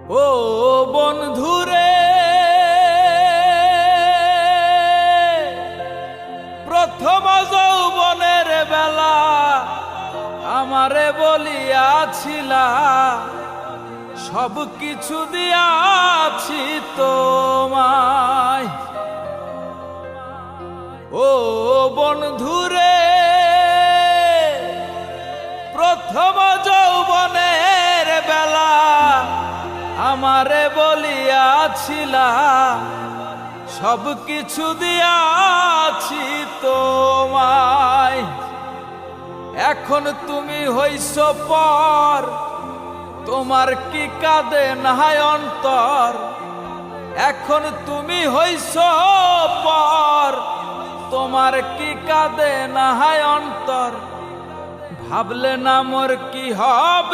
ও বন্ধুরে, প্রথম যৌবনের বেলা আমারে বলিয়াছিলা সব কিছু দিয়াছি তোমায়। ও বন্ধুরে, প্রথম যৌবনের বেলা আমারে বলিয়াছিলা সব কিছু দিয়াছি তোমায়। এখন তুমি হইছ পর, তোমার কি কাঁদে নাহায় অন্তর। এখন তুমি হইছ পর, তোমার কি কাঁদে নাহায় অন্তর। ভাবলে না মোর কি হবে।